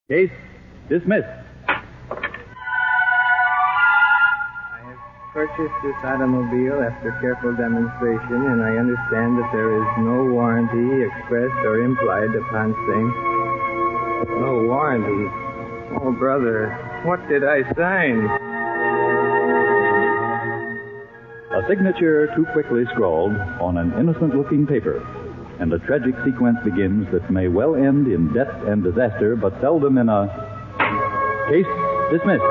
Case dismissed. I have purchased this automobile after careful demonstration, and I understand that there is no warranty expressed or implied upon same. No warranty? Oh, brother, what did I sign? A signature too quickly scrawled on an innocent-looking paper, and a tragic sequence begins that may well end in death and disaster, but seldom in a case dismissed.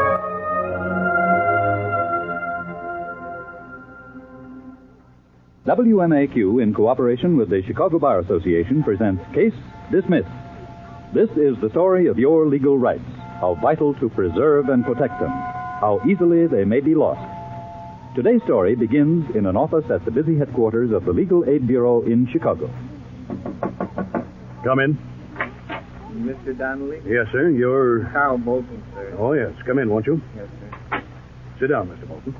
WMAQ, in cooperation with the Chicago Bar Association, presents Case Dismissed. This is the story of your legal rights, how vital to preserve and protect them, how easily they may be lost. Today's story begins in an office at the busy headquarters of the Legal Aid Bureau in Chicago. Come in. Mr. Donnelly? Yes, sir. You're... Carl Bolton, sir. Oh, yes. Come in, won't you? Yes, sir. Sit down, Mr. Bolton.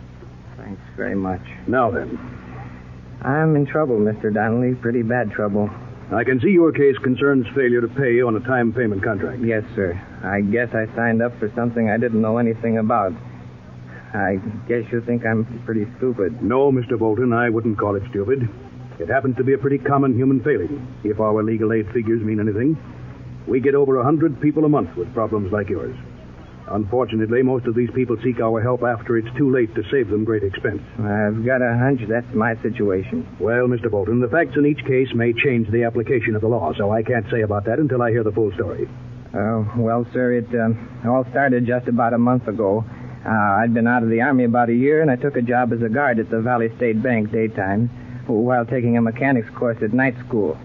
Thanks very much. Now then, I'm in trouble, Mr. Donnelly. Pretty bad trouble. I can see your case concerns failure to pay on a time payment contract. Yes, sir. I guess I signed up for something I didn't know anything about. I guess you think I'm pretty stupid. No, Mr. Bolton, I wouldn't call it stupid. It happens to be a pretty common human failing, if our legal aid figures mean anything. We get over 100 people a month with problems like yours. Unfortunately, most of these people seek our help after it's too late to save them great expense. I've got a hunch that's my situation. Well, Mr. Bolton, the facts in each case may change the application of the law, so I can't say about that until I hear the full story. Well, sir, it all started just about a month ago. I'd been out of the Army about a year, and I took a job as a guard at the Valley State Bank daytime while taking a mechanics course at night school.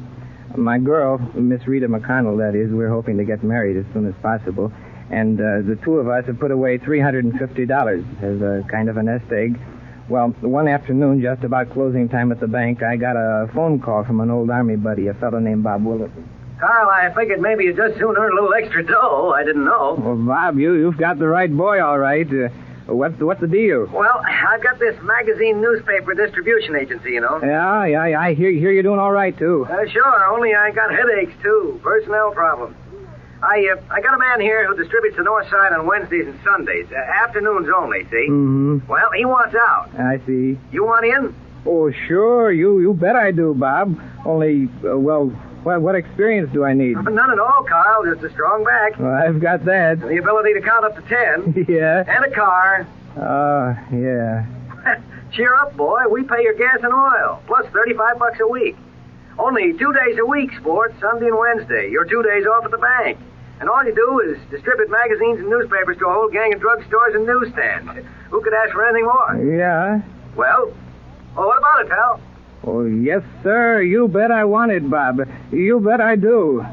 My girl, Miss Rita McConnell, that is, we're hoping to get married as soon as possible, and the two of us have put away $350 as a kind of a nest egg. Well, one afternoon, just about closing time at the bank, I got a phone call from an old Army buddy, a fellow named Bob Willison. Carl, I figured maybe you'd just soon earn a little extra dough. I didn't know. Well, Bob, you've got the right boy, all right. What's the deal? Well, I've got this magazine newspaper distribution agency, you know. Yeah, I hear you're doing all right, too. Sure, only I got headaches, too. Personnel problems. I got a man here who distributes the North Side on Wednesdays and Sundays. Afternoons only, see? Mm-hmm. Well, he wants out. I see. You want in? Oh, sure. You bet I do, Bob. Only, what experience do I need? None at all, Carl. Just a strong back. Well, I've got that. The ability to count up to 10. Yeah. And a car. Yeah. Cheer up, boy. We pay your gas and oil, plus $35 a week. Only 2 days a week, sport, Sunday and Wednesday. Your 2 days off at the bank. And all you do is distribute magazines and newspapers to a whole gang of drugstores and newsstands. Who could ask for anything more? Yeah. Well, what about it, pal? Oh, yes, sir. You bet I want it, Bob. You bet I do.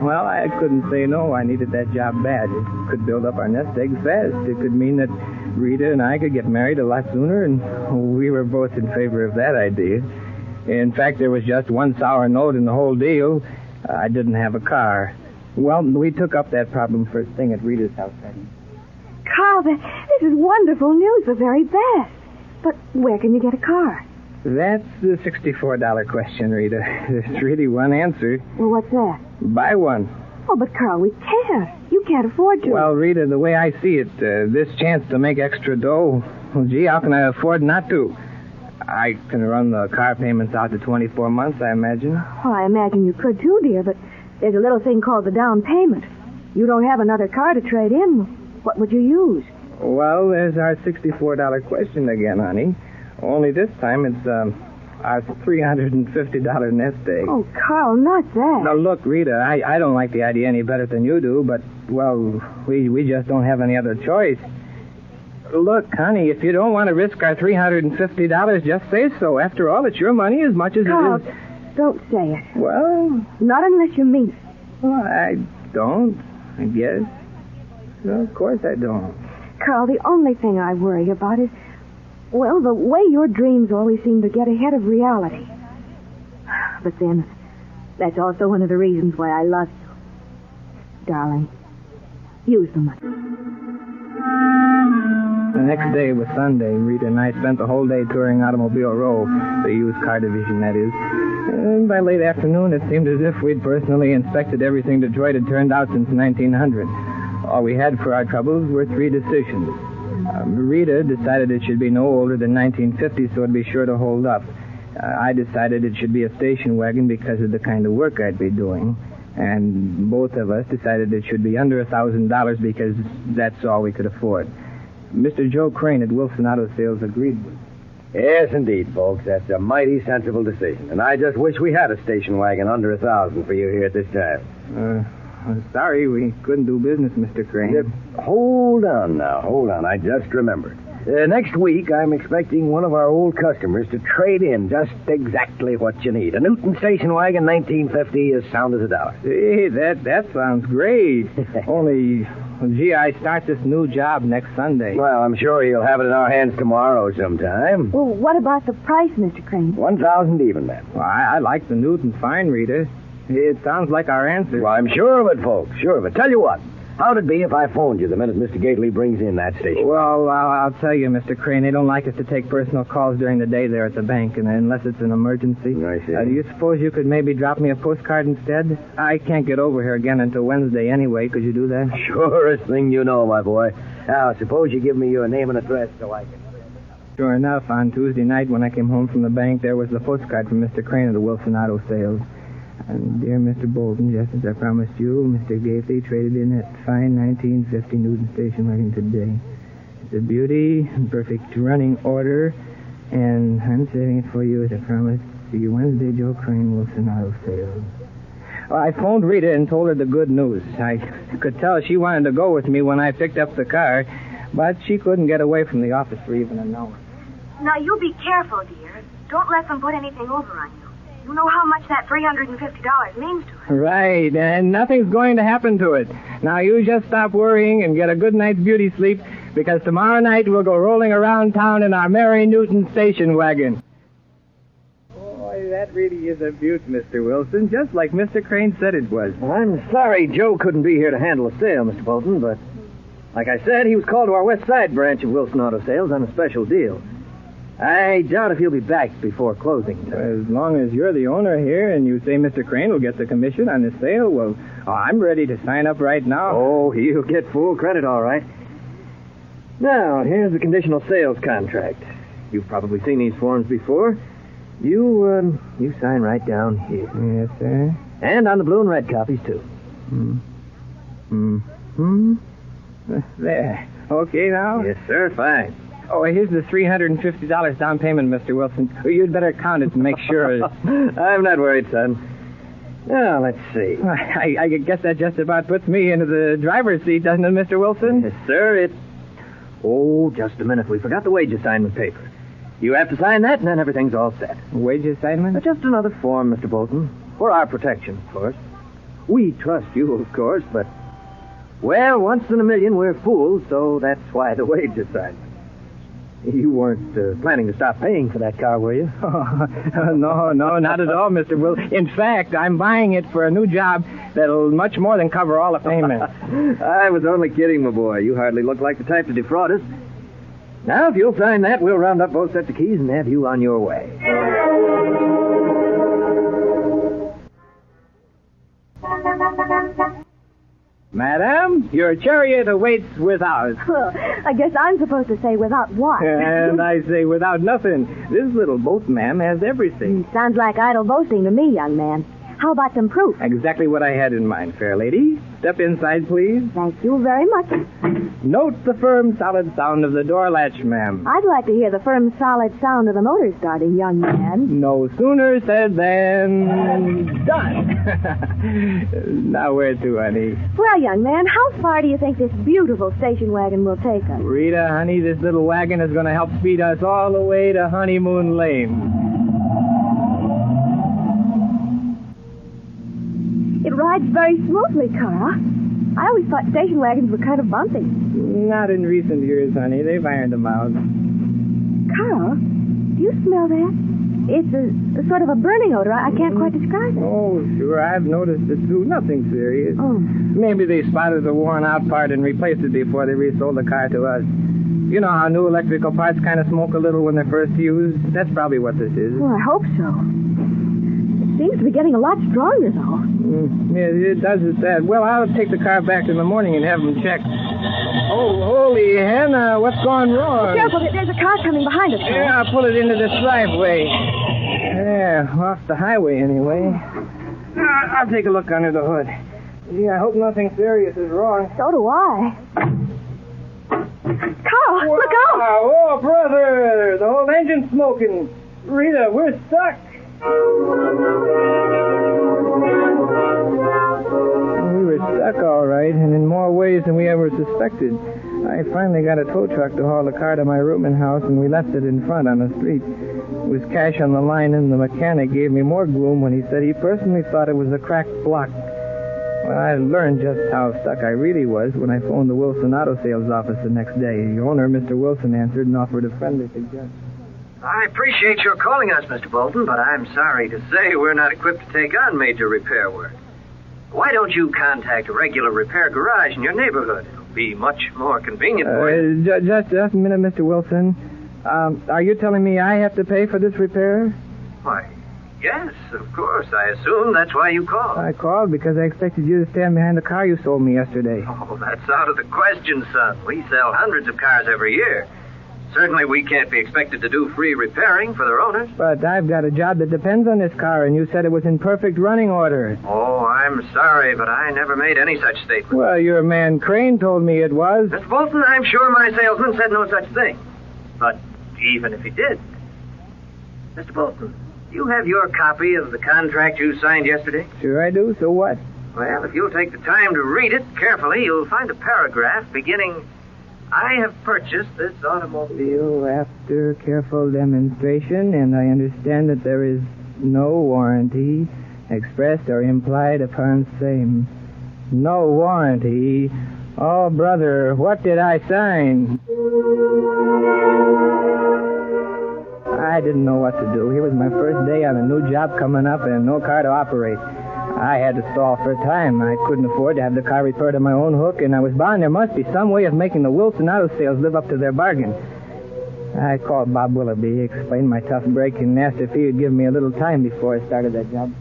Well, I couldn't say no. I needed that job bad. It could build up our nest egg fast. It could mean that Rita and I could get married a lot sooner, and we were both in favor of that idea. In fact, there was just one sour note in the whole deal. I didn't have a car. Well, we took up that problem first thing at Rita's house, Patty. Carl, this is wonderful news, the very best. But where can you get a car? That's the $64 question, Rita. There's really one answer. Well, what's that? Buy one. Oh, but Carl, we can't. You can't afford to. Well, Rita, the way I see it, this chance to make extra dough, well, gee, how can I afford not to? I can run the car payments out to 24 months, I imagine. Well, I imagine you could too, dear, but there's a little thing called the down payment. You don't have another car to trade in. What would you use? Well, there's our $64 question again, honey. Only this time it's our $350 nest egg. Oh, Carl, not that. Now, look, Rita, I don't like the idea any better than you do, but, well, we just don't have any other choice. Look, honey, if you don't want to risk our $350, just say so. After all, it's your money as much as Carl, it is... don't say it. Well... Not unless you mean it. Well, I don't, I guess. No, of course I don't. Carl, the only thing I worry about is, well, the way your dreams always seem to get ahead of reality. But then, that's also one of the reasons why I love you. Darling, use the money. The next day was Sunday. Rita and I spent the whole day touring Automobile Row, the used car division, that is. And by late afternoon, it seemed as if we'd personally inspected everything Detroit had turned out since 1900. All we had for our troubles were 3 decisions. Rita decided it should be no older than 1950, so it'd be sure to hold up. I decided it should be a station wagon because of the kind of work I'd be doing. And both of us decided it should be under $1,000 because that's all we could afford. Mr. Joe Crane at Wilson Auto Sales agreed with. Yes, indeed, folks. That's a mighty sensible decision. And I just wish we had a station wagon under 1,000 for you here at this time. Sorry, we couldn't do business, Mr. Crane. Hold on now. Hold on. I just remembered. Next week, I'm expecting one of our old customers to trade in just exactly what you need. A Newton station wagon 1950 is sound as a dollar. Hey, that sounds great. Only, gee, I start this new job next Sunday. Well, I'm sure you'll have it in our hands tomorrow sometime. Well, what about the price, Mr. Crane? 1,000 even, ma'am. Well, I like the Newton fine, Rita. It sounds like our answer. Well, I'm sure of it, folks. Sure of it. Tell you what. How'd it be if I phoned you the minute Mr. Gately brings in that station? Well, I'll tell you, Mr. Crane, they don't like us to take personal calls during the day there at the bank, and unless it's an emergency. I see. Do you suppose you could maybe drop me a postcard instead? I can't get over here again until Wednesday anyway. Could you do that? Surest thing you know, my boy. Now, suppose you give me your name and address so I can... Sure enough, on Tuesday night when I came home from the bank, there was the postcard from Mr. Crane of the Wilson Auto Sales. And dear Mr. Bolton, just as I promised you, Mr. Gately traded in that fine 1950 Newton station wagon today. It's a beauty, in perfect running order, and I'm saving it for you as I promised. See you Wednesday, Joe Crane, Wilson Auto Sales. Well, I phoned Rita and told her the good news. I could tell she wanted to go with me when I picked up the car, but she couldn't get away from the office for even an hour. Now, you be careful, dear. Don't let them put anything over on you. You know how much that $350 means to us. Right, and nothing's going to happen to it. Now, you just stop worrying and get a good night's beauty sleep, because tomorrow night we'll go rolling around town in our Mary Newton station wagon. Boy, that really is a beaut, Mr. Wilson, just like Mr. Crane said it was. Well, I'm sorry Joe couldn't be here to handle the sale, Mr. Bolton, but like I said, he was called to our West Side branch of Wilson Auto Sales on a special deal. I doubt if he'll be back before closing time. As long as you're the owner here and you say Mr. Crane will get the commission on the sale, well, I'm ready to sign up right now. Oh, he'll get full credit, all right. Now, here's the conditional sales contract. You've probably seen these forms before. You sign right down here. Yes, sir. And on the blue and red copies, too. There. Okay now? Yes, sir, fine. Oh, here's the $350 down payment, Mr. Wilson. You'd better count it to make sure. I'm not worried, son. Now, let's see. I guess that just about puts me into the driver's seat, doesn't it, Mr. Wilson? Yes, sir, Oh, just a minute. We forgot the wage assignment paper. You have to sign that, and then everything's all set. Wage assignment? Just another form, Mr. Bolton. For our protection, of course. We trust you, of course, but... Well, once in a million, we're fools, so that's why the wage assignment. You weren't planning to stop paying for that car, were you? No, not at all, Mr. Wilson. In fact, I'm buying it for a new job that'll much more than cover all the payments. I was only kidding, my boy. You hardly look like the type to defraud us. Now, if you'll sign that, we'll round up both sets of keys and have you on your way. Madam, your chariot awaits without. Well, I guess I'm supposed to say without what? And I say without nothing. This little boat, ma'am, has everything. Sounds like idle boasting to me, young man. How about some proof? Exactly what I had in mind, fair lady. Step inside, please. Thank you very much. Note the firm, solid sound of the door latch, ma'am. I'd like to hear the firm, solid sound of the motor starting, young man. No sooner said than done. Now where to, honey? Well, young man, how far do you think this beautiful station wagon will take us? Rita, honey, this little wagon is going to help speed us all the way to Honeymoon Lane. It rides very smoothly, Carl. I always thought station wagons were kind of bumpy. Not in recent years, honey. They've ironed them out. Carl, do you smell that? It's a sort of a burning odor. I can't quite describe it. Oh, sure. I've noticed it, too. Nothing serious. Oh. Maybe they spotted the worn-out part and replaced it before they resold the car to us. You know how new electrical parts kind of smoke a little when they're first used? That's probably what this is. Well, I hope so. seems to be getting a lot stronger, though. Yeah, it does it that. Well, I'll take the car back in the morning and have them checked. Oh, holy Hannah, what's gone wrong? Careful, there's a car coming behind us. Yeah, I'll pull it into this driveway. Yeah, off the highway anyway. I'll take a look under the hood. Gee, I hope nothing serious is wrong. So do I. Carl, look out! Oh, brother! The whole engine's smoking. Rita, we're stuck. We were stuck, all right, and in more ways than we ever suspected. I finally got a tow truck to haul the car to my rooming house, and we left it in front on the street. It was cash on the line, and the mechanic gave me more gloom when he said he personally thought it was a cracked block. Well, I learned just how stuck I really was when I phoned the Wilson Auto Sales office the next day. The owner, Mr. Wilson, answered and offered a friendly suggestion. I appreciate your calling us, Mr. Bolton, but I'm sorry to say we're not equipped to take on major repair work. Why don't you contact a regular repair garage in your neighborhood? It'll be much more convenient for you. Just a minute, Mr. Wilson. Are you telling me I have to pay for this repair? Why, yes, of course. I assume that's why you called. I called because I expected you to stand behind the car you sold me yesterday. Oh, that's out of the question, son. We sell hundreds of cars every year. Certainly we can't be expected to do free repairing for their owners. But I've got a job that depends on this car, and you said it was in perfect running order. Oh, I'm sorry, but I never made any such statement. Well, your man Crane told me it was. Mr. Bolton, I'm sure my salesman said no such thing. But even if he did... Mr. Bolton, do you have your copy of the contract you signed yesterday? Sure I do. So what? Well, if you'll take the time to read it carefully, you'll find a paragraph beginning... I have purchased this automobile after careful demonstration, and I understand that there is no warranty expressed or implied upon same. No warranty. Oh, brother, what did I sign? I didn't know what to do. Here was my first day on a new job coming up and no car to operate. I had to stall for time. I couldn't afford to have the car repaired on my own hook, and I was bound there must be some way of making the Wilson Auto Sales live up to their bargain. I called Bob Willoughby, explained my tough break, and asked if he would give me a little time before I started that job.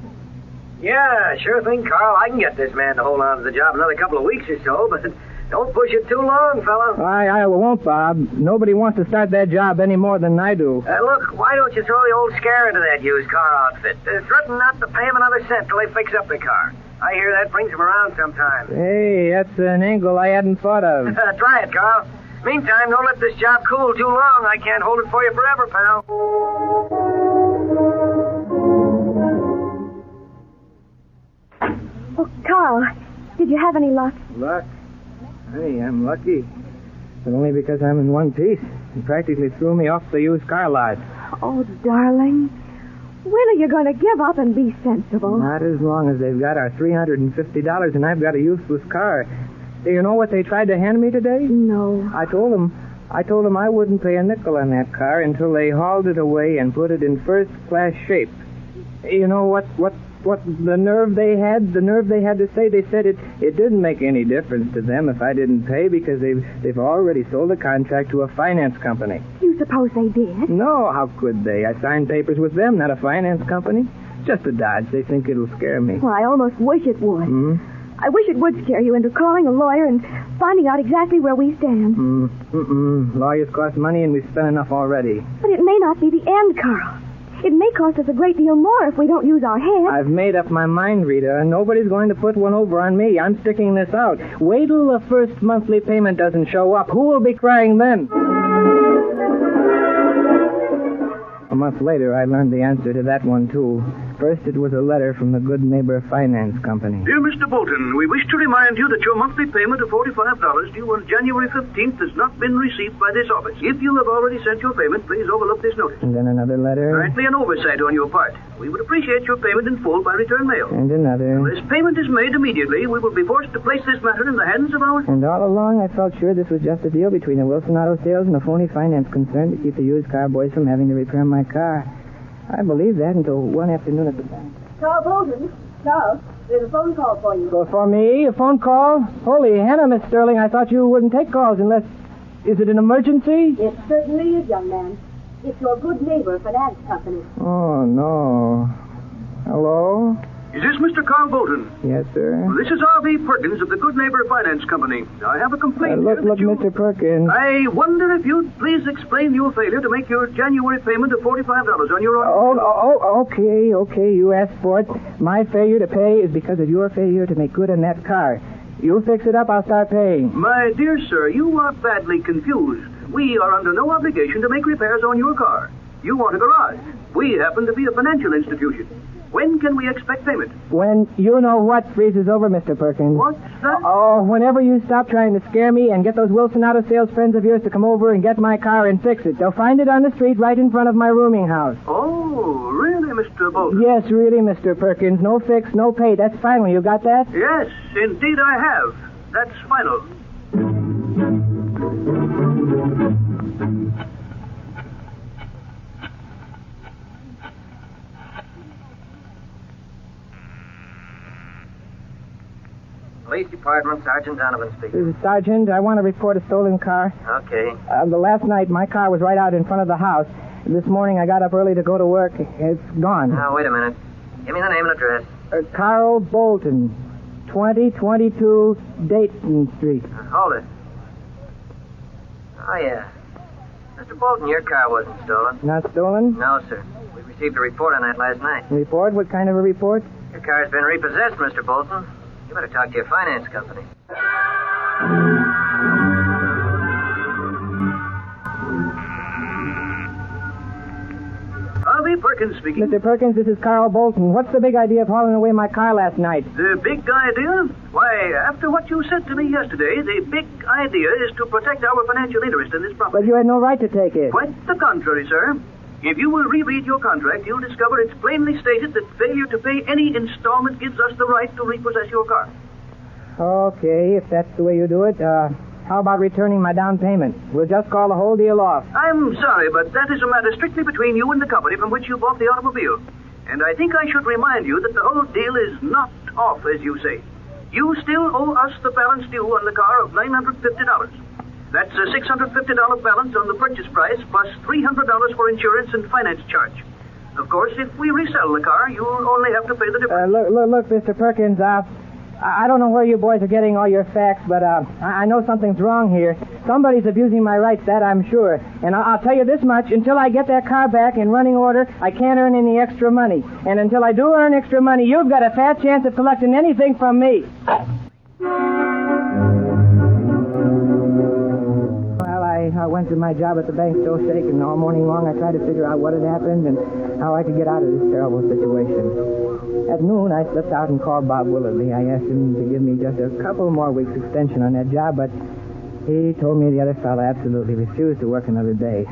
Yeah, sure thing, Carl. I can get this man to hold on to the job another couple of weeks or so, but don't push it too long, fellow. I won't, Bob. Nobody wants to start that job any more than I do. Look, why don't you throw the old scare into that used car outfit? Threaten not to pay him another cent till they fix up the car. I hear that brings him around sometimes. Hey, that's an angle I hadn't thought of. Try it, Carl. Meantime, don't let this job cool too long. I can't hold it for you forever, pal. Oh, Carl, did you have any luck? Luck? Hey, I'm lucky. But only because I'm in one piece. It practically threw me off the used car lot. Oh, darling. When are you going to give up and be sensible? Not as long as they've got our $350 and I've got a useless car. Do you know what they tried to hand me today? No. I told them I wouldn't pay a nickel on that car until they hauled it away and put it in first-class shape. You know what the nerve they had to say? They said it didn't make any difference to them if I didn't pay because they've already sold the contract to a finance company. You suppose they did? No, how could they? I signed papers with them, not a finance company. Just a dodge. They think it'll scare me. Well, I almost wish it would. Hmm? I wish it would scare you into calling a lawyer and finding out exactly where we stand. Lawyers cost money and we've spent enough already. But it may not be the end, Carl. It may cost us a great deal more if we don't use our heads. I've made up my mind, Rita, and nobody's going to put one over on me. I'm sticking this out. Wait till the first monthly payment doesn't show up. Who will be crying then? A month later, I learned the answer to that one, too. First, it was a letter from the Good Neighbor Finance Company. Dear Mr. Bolton, we wish to remind you that your monthly payment of $45 due on January 15th has not been received by this office. If you have already sent your payment, please overlook this notice. And then another letter. Apparently an oversight on your part. We would appreciate your payment in full by return mail. And another. Unless payment is made immediately, we will be forced to place this matter in the hands of our... And all along, I felt sure this was just a deal between the Wilson Auto Sales and a phony finance concern to keep the used car boys from having to repair my car. I believed that until one afternoon at the bank. Carl Bolton. Carl, there's a phone call for you. Go for me? A phone call? Holy Hannah, Miss Sterling, I thought you wouldn't take calls unless... Is it an emergency? It certainly is, young man. It's your Good Neighbor Finance Company. Oh, no. Hello? Is this Mr. Carl Bolton? Yes, sir. This is R.V. Perkins of the Good Neighbor Finance Company. I have a complaint. Look, Mr. Perkins. I wonder if you'd please explain your failure to make your January payment of $45 on your own. Okay. You asked for it. My failure to pay is because of your failure to make good on that car. You fix it up, I'll start paying. My dear sir, you are badly confused. We are under no obligation to make repairs on your car. You want a garage. We happen to be a financial institution. When can we expect payment? When you know what freezes over, Mr. Perkins. What's that? Oh, whenever you stop trying to scare me and get those Wilson Auto Sales friends of yours to come over and get my car and fix it. They'll find it on the street right in front of my rooming house. Oh, really, Mr. Bolton? Yes, really, Mr. Perkins. No fix, no pay. That's final. You got that? Yes, indeed I have. That's final. Police Department, Sergeant Donovan speaking. Sergeant, I want to report a stolen car. Okay. The last night, my car was right out in front of the house. This morning, I got up early to go to work. It's gone. Now, wait a minute. Give me the name and address. Carl Bolton, 2022 Dayton Street. Hold it. Oh, yeah. Mr. Bolton, your car wasn't stolen. Not stolen? No, sir. We received a report on that last night. Report? What kind of a report? Your car's been repossessed, Mr. Bolton. You better talk to your finance company. R.V. Perkins speaking. Mr. Perkins, this is Carl Bolton. What's the big idea of hauling away my car last night? The big idea? Why, after what you said to me yesterday, the big idea is to protect our financial interest in this property. But you had no right to take it. Quite the contrary, sir. If you will reread your contract, you'll discover it's plainly stated that failure to pay any installment gives us the right to repossess your car. Okay, if that's the way you do it, how about returning my down payment? We'll just call the whole deal off. I'm sorry, but that is a matter strictly between you and the company from which you bought the automobile. And I think I should remind you that the whole deal is not off, as you say. You still owe us the balance due on the car of $950. That's a $650 balance on the purchase price, plus $300 for insurance and finance charge. Of course, if we resell the car, you'll only have to pay the difference. Look, Mr. Perkins, I don't know where you boys are getting all your facts, but I know something's wrong here. Somebody's abusing my rights, that I'm sure. And I'll tell you this much, until I get that car back in running order, I can't earn any extra money. And until I do earn extra money, you've got a fat chance of collecting anything from me. I went to my job at the bank so shaken. All morning long I tried to figure out what had happened and how I could get out of this terrible situation. At noon I slipped out and called Bob Willardly. I asked him to give me just a couple more weeks extension on that job, but he told me the other fellow absolutely refused to work another day.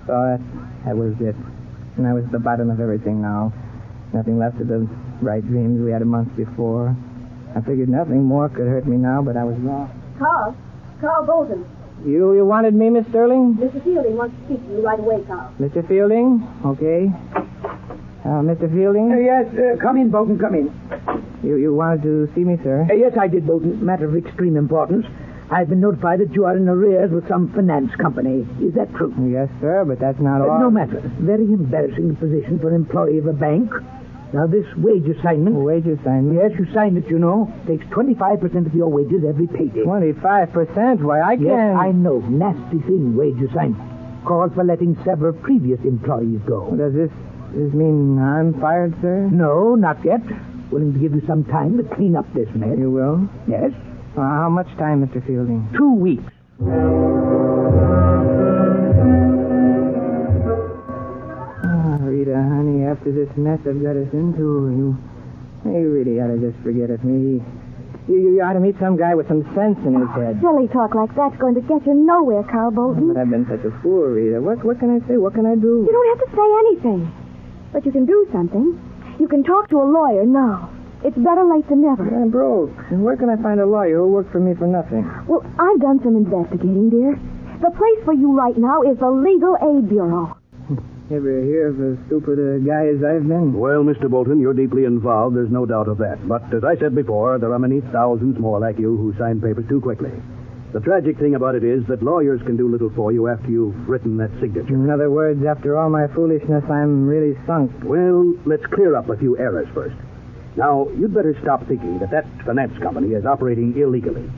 So that was it. And I was at the bottom of everything now. Nothing left of the bright dreams we had a month before. I figured nothing more could hurt me now, but I was wrong. Carl Bolton. You wanted me, Miss Sterling? Mr. Fielding wants to speak to you right away, Carl. Mr. Fielding? Okay. Mr. Fielding? Yes, come in, Bolton, come in. You wanted to see me, sir? Yes, I did, Bolton. Matter of extreme importance. I've been notified that you are in arrears with some finance company. Is that true? Yes, sir, but that's not all. No matter. Very embarrassing position for an employee of a bank. Now, this wage assignment... Wage assignment? Yes, you signed it, you know. Takes 25% of your wages every payday. 25%? Why, I can't... Yes, I know. Nasty thing, wage assignment. Calls for letting several previous employees go. Does this mean I'm fired, sir? No, not yet. Willing to give you some time to clean up this mess. You will? Yes. How much time, Mr. Fielding? 2 weeks. Rita, honey, after this mess I've got us into, you really ought to just forget it. You ought to meet some guy with some sense in his head. Silly talk like that's going to get you nowhere, Carl Bolton. But I've been such a fool, Rita. What can I say? What can I do? You don't have to say anything. But you can do something. You can talk to a lawyer now. It's better late than never. I'm broke. And where can I find a lawyer who'll work for me for nothing? Well, I've done some investigating, dear. The place for you right now is the Legal Aid Bureau. Ever hear of as stupid a guy as I've been? Well, Mr. Bolton, you're deeply involved. There's no doubt of that. But as I said before, there are many thousands more like you who sign papers too quickly. The tragic thing about it is that lawyers can do little for you after you've written that signature. In other words, after all my foolishness, I'm really sunk. Well, let's clear up a few errors first. Now, you'd better stop thinking that finance company is operating illegally.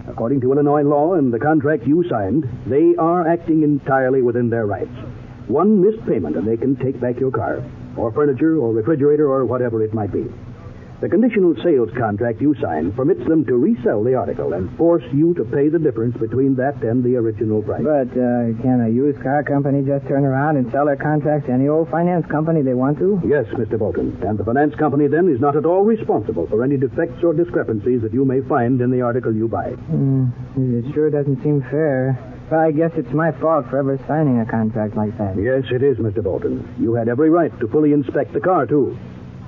According to Illinois law and the contract you signed, they are acting entirely within their rights. One missed payment and they can take back your car, or furniture, or refrigerator, or whatever it might be. The conditional sales contract you signed permits them to resell the article and force you to pay the difference between that and the original price. But can a used car company just turn around and sell their contract to any old finance company they want to? Yes, Mr. Bolton. And the finance company then is not at all responsible for any defects or discrepancies that you may find in the article you buy. It sure doesn't seem fair. Well, I guess it's my fault for ever signing a contract like that. Yes, it is, Mr. Bolton. You had every right to fully inspect the car, too.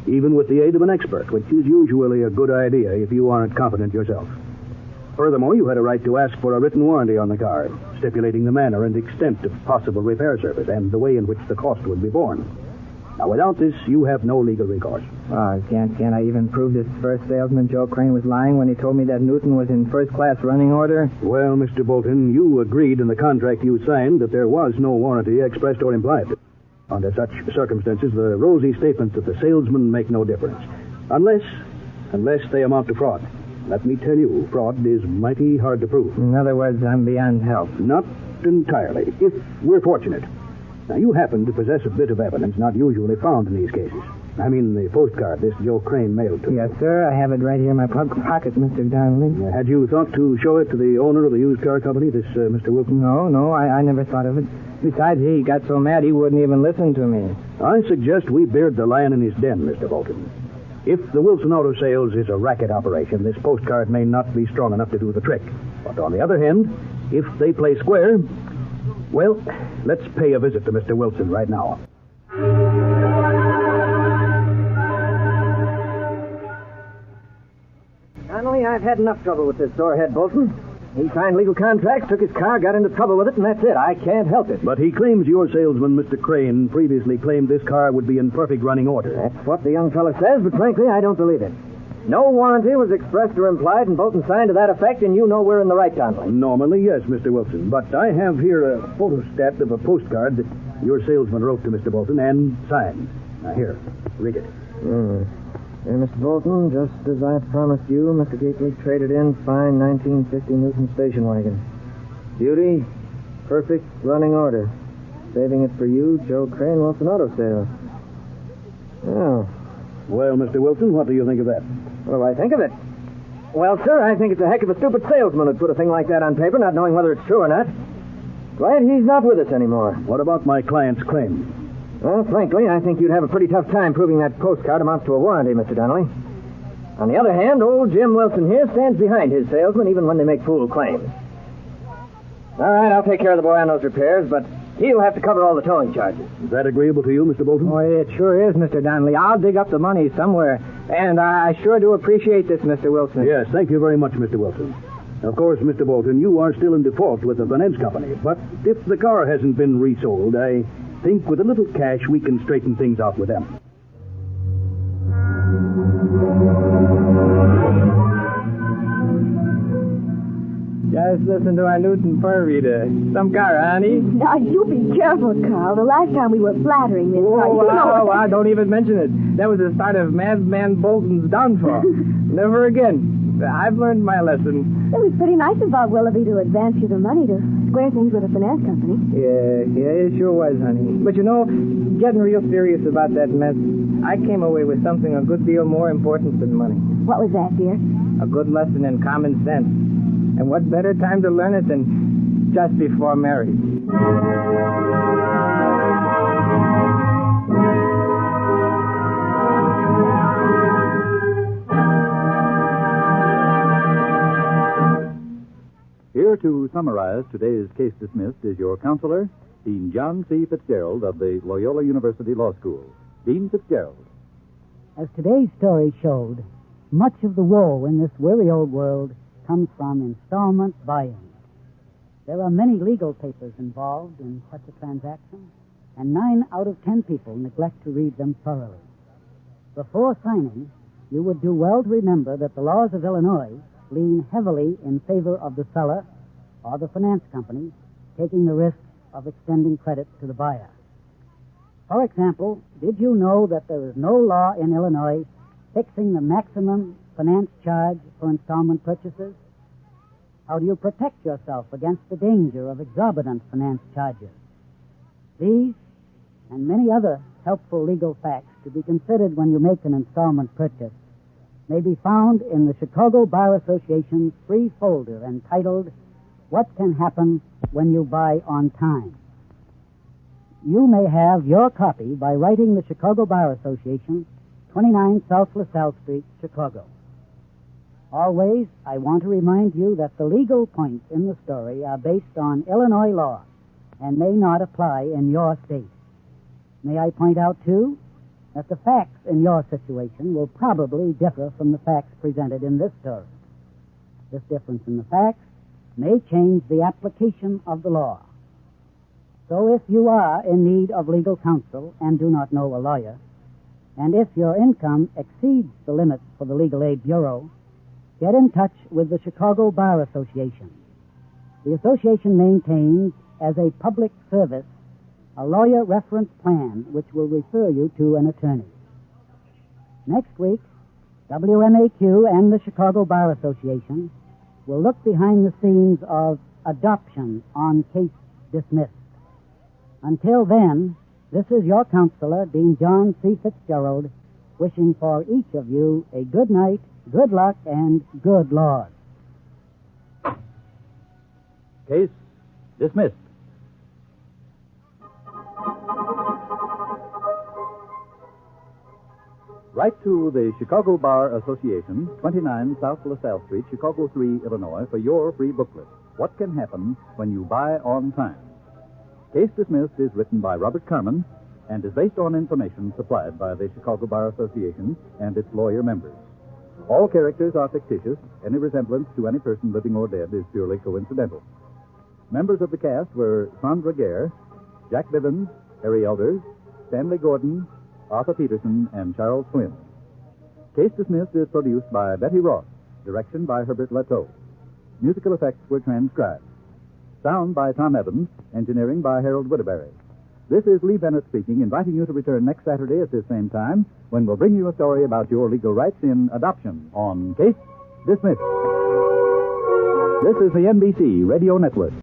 Even with the aid of an expert, which is usually a good idea if you aren't competent yourself. Furthermore, you had a right to ask for a written warranty on the car, stipulating the manner and extent of possible repair service and the way in which the cost would be borne. Now, without this, you have no legal recourse. Oh, can't I even prove this first salesman, Joe Crane, was lying when he told me that Newton was in first-class running order? Well, Mr. Bolton, you agreed in the contract you signed that there was no warranty expressed or implied. Under such circumstances, the rosy statements of the salesman make no difference. Unless they amount to fraud. Let me tell you, fraud is mighty hard to prove. In other words, I'm beyond help. Not entirely, if we're fortunate. Now, you happen to possess a bit of evidence not usually found in these cases. I mean, the postcard this Joe Crane mailed to you. Yes, sir. I have it right here in my pocket, Mr. Donnelly. Had you thought to show it to the owner of the used car company, this Mr. Wilson? No, I never thought of it. Besides, he got so mad he wouldn't even listen to me. I suggest we beard the lion in his den, Mr. Bolton. If the Wilson Auto Sales is a racket operation, this postcard may not be strong enough to do the trick. But on the other hand, if they play square, well, let's pay a visit to Mr. Wilson right now. Donnelly, I've had enough trouble with this doorhead, Bolton. He signed legal contracts, took his car, got into trouble with it, and that's it. I can't help it. But he claims your salesman, Mr. Crane, previously claimed this car would be in perfect running order. That's what the young fellow says, but frankly, I don't believe it. No warranty was expressed or implied, and Bolton signed to that effect, and you know we're in the right, Donnelly. Normally, yes, Mr. Wilson. But I have here a photostat of a postcard that your salesman wrote to Mr. Bolton and signed. Now, here, read it. Hey, Mr. Bolton, just as I promised you, Mr. Gately traded in fine 1950 Newton station wagon. Beauty, perfect running order. Saving it for you, Joe Crane, Wilson Auto Sales. Oh. Well, Mr. Wilson, what do you think of that? What do I think of it? Well, sir, I think it's a heck of a stupid salesman who'd put a thing like that on paper, not knowing whether it's true or not. Glad he's not with us anymore. What about my client's claim? Well, frankly, I think you'd have a pretty tough time proving that postcard amounts to a warranty, Mr. Donnelly. On the other hand, old Jim Wilson here stands behind his salesmen even when they make fool claims. All right, I'll take care of the boy on those repairs, but he'll have to cover all the towing charges. Is that agreeable to you, Mr. Bolton? Oh, it sure is, Mr. Donnelly. I'll dig up the money somewhere. And I sure do appreciate this, Mr. Wilson. Yes, thank you very much, Mr. Wilson. Of course, Mr. Bolton, you are still in default with the finance company. But if the car hasn't been resold, I think with a little cash we can straighten things out with them. Just listen to our Newton fur reader. Some car, honey. Now, you be careful, Carl. The last time we were flattering this guy. Wow, don't even mention it. That was the start of Madman Bolton's downfall. Never again. I've learned my lesson. It was pretty nice of Bob Willoughby to advance you the money to square things with a finance company. Yeah, it sure was, honey. But you know, getting real serious about that mess, I came away with something a good deal more important than money. What was that, dear? A good lesson in common sense. And what better time to learn it than just before marriage? Here to summarize today's case dismissed is your counselor, Dean John C. Fitzgerald of the Loyola University Law School. Dean Fitzgerald. As today's story showed, much of the woe in this weary old world comes from installment buying. There are many legal papers involved in such a transaction, and 9 out of 10 people neglect to read them thoroughly. Before signing, you would do well to remember that the laws of Illinois lean heavily in favor of the seller or the finance company taking the risk of extending credit to the buyer. For example, did you know that there is no law in Illinois fixing the maximum finance charge for installment purchases? How do you protect yourself against the danger of exorbitant finance charges? These and many other helpful legal facts to be considered when you make an installment purchase may be found in the Chicago Bar Association's free folder entitled, What Can Happen When You Buy on Time. You may have your copy by writing the Chicago Bar Association, 29 South LaSalle Street, Chicago. Always, I want to remind you that the legal points in the story are based on Illinois law and may not apply in your state. May I point out, too, that the facts in your situation will probably differ from the facts presented in this story. This difference in the facts may change the application of the law. So if you are in need of legal counsel and do not know a lawyer, and if your income exceeds the limits for the Legal Aid Bureau, get in touch with the Chicago Bar Association. The association maintains, as a public service, a lawyer reference plan which will refer you to an attorney. Next week, WMAQ and the Chicago Bar Association will look behind the scenes of adoption on Case Dismissed. Until then, this is your counselor, Dean John C. Fitzgerald, wishing for each of you a good night, good luck, and good Lord. Case dismissed. Write to the Chicago Bar Association, 29 South LaSalle Street, Chicago 3, Illinois, for your free booklet, What Can Happen When You Buy on Time. Case Dismissed is written by Robert Carmen and is based on information supplied by the Chicago Bar Association and its lawyer members. All characters are fictitious. Any resemblance to any person living or dead is purely coincidental. Members of the cast were Sandra Gare, Jack Bivens, Harry Elders, Stanley Gordon, Arthur Peterson, and Charles Flynn. Case Dismissed is produced by Betty Ross, direction by Herbert Leteau. Musical effects were transcribed. Sound by Tom Evans, engineering by Harold Whitterberry. This is Lee Bennett speaking, inviting you to return next Saturday at this same time when we'll bring you a story about your legal rights in adoption on Case Dismissed. This is the NBC Radio Network.